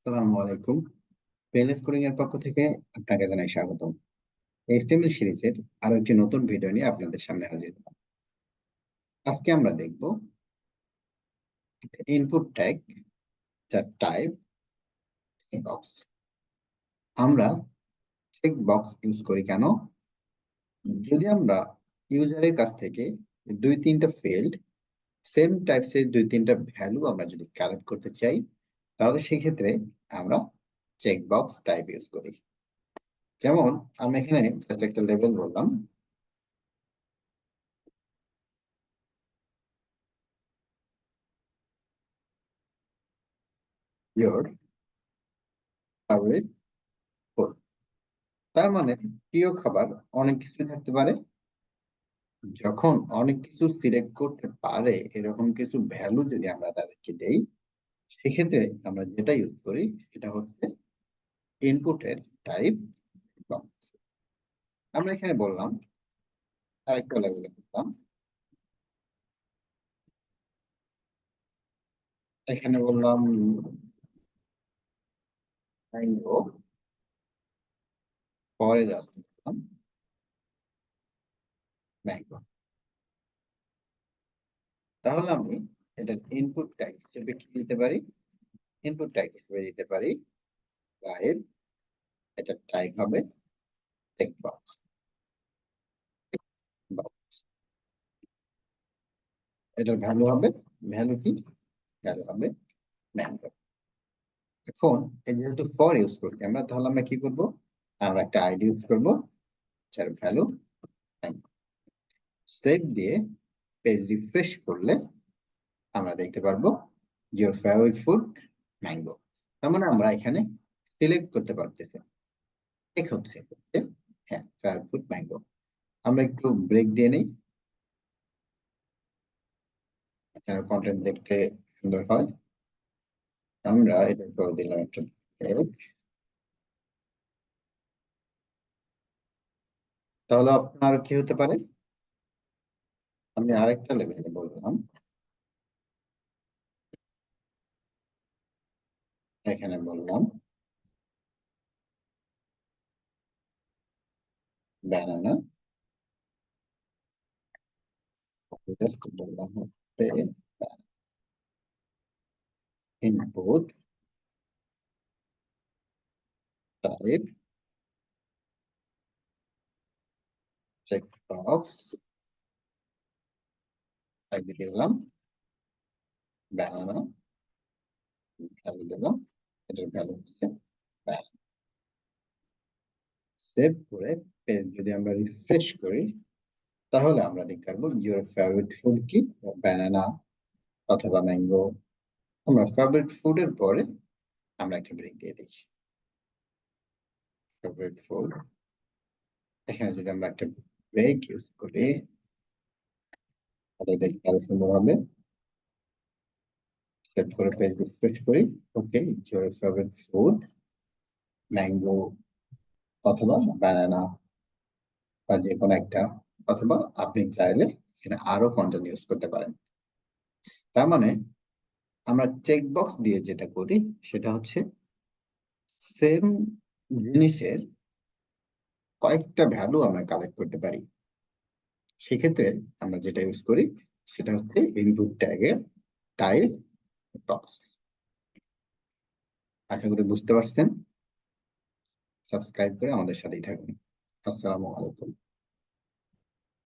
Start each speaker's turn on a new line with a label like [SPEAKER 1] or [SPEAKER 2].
[SPEAKER 1] আসসালামু আলাইকুম। Painless coding এর পক্ষ থেকে আপনাকে জানাই স্বাগতম। এইচটিএমএল সিরিজের আরো একটি নতুন ভিডিও নিয়ে আপনাদের সামনে হাজির হলাম। আজকে আমরা দেখব ইনপুট ট্যাগ, যার টাইপ বক্স। আমরা চেক বক্স ইউজ করি কেন? যদি আমরা ইউজারের কাছ থেকে দুই তিনটা ফিল্ড সেম টাইপসের দুই তিনটা ভ্যালু আমরা যদি কালেক্ট করতে চাই, তাহলে সেক্ষেত্রে আমরা চেক বক্স টাইপ ইউজ করি। যেমন আমি এখানে একটা লেভেল বললাম, ইয়োর ফেভারিট ফুড। তার মানে প্রিয় খাবার অনেক কিছু থাকতে পারে। যখন অনেক কিছু সিলেক্ট করতে পারে এরকম কিছু ভ্যালু যদি আমরা তাদেরকে দেই, সেক্ষেত্রে আমরা যেটা ইউজ করি সেটা হচ্ছে ইনপুটের টাইপ বক্স। আমরা এখানে বললাম, আরেকটা লেভেলে করলাম, এখানে বললাম ম্যাঙ্গো, পরে যাচ্ছিলাম ম্যাঙ্গো। তাহলে আমি এটা ইনপুট ট্যাগ হিসেবে কি দিতে পারি? ইনপুট ট্যাগ হিসেবে দিতে পারি টাইপ, এটা টাইপ হবে টেক্সট বক্স। এটার ভ্যালু হবে, ভ্যালু কি? ভ্যালু হবে ম্যাঙ্গো। এখন এই যেহেতু ফর ইউজ করছি আমরা, তাহলে আমরা কি করব? আমরা একটা আইডি ইউজ করবো, যার ভ্যালু সেভ দিয়ে পেজ রিফ্রেশ করলে আমরা দেখতে পারবো ইওর ফেভারিট ফুড ম্যাঙ্গো। তার মানে আমরা এখানে সিলেক্ট করতে পারতেছি ঠিক হচ্ছে, হ্যাঁ ফেভারিট ফুড ম্যাঙ্গো। আমরা একটু ব্রেক দিয়ে নেই, এখানে কন্টেন্ট দেখতে সুন্দর হয়। আমরা এটা করে দিলাম একটা break। তাহলে আপনার কি হতে পারে? আমি আরেকটা লেভেলে বললাম, এখানে বললাম ব্যানানা, বললাম হচ্ছে ইনপুট টাইপ চেকবক্স, আগে দিলাম ব্যানানা, ভ্যালু দিলাম, এটার ভ্যালু হচ্ছে ব্যানানা। সেভ করে পেজ যদি আমরা রিফ্রেশ করি, তাহলে আমরা দেখতে পারবো ইউর ফেভারিট ফুড কি, ব্যানানা অথবা ম্যাঙ্গো। আমরা ফেভারিট ফুডের পরে আমরা একটা ব্রেক দিয়ে দিচ্ছি, ফেভারিট ফুড। এখানে যদি আমরা একটা ব্রেক ইউজ করি, তাহলে দেখতে আরো সুন্দর হবে। সেভ করে পেজ রিফ্রেশ করি, okay your favourite food mango অথবা ব্যানানা বা যে কোনো একটা, অথবা আপনি চাইলে এখানে আরো কন্টেন্ট ইউজ করতে পারেন। তার মানে আমরা চেক বক্স দিয়ে যেটা করি সেটা হচ্ছে সেম জিনিসের কয়েকটা ভ্যালু আমরা কালেক্ট করতে পারি। সেক্ষেত্রে আমরা যেটা ইউজ করি সেটা হচ্ছে ইনপুট ট্যাগের টাইপ বক্স। আশা করি বুঝতে পারছেন। সাবস্ক্রাইব করে আমাদের সাথেই থাকুন। আসসালামু আলাইকুম।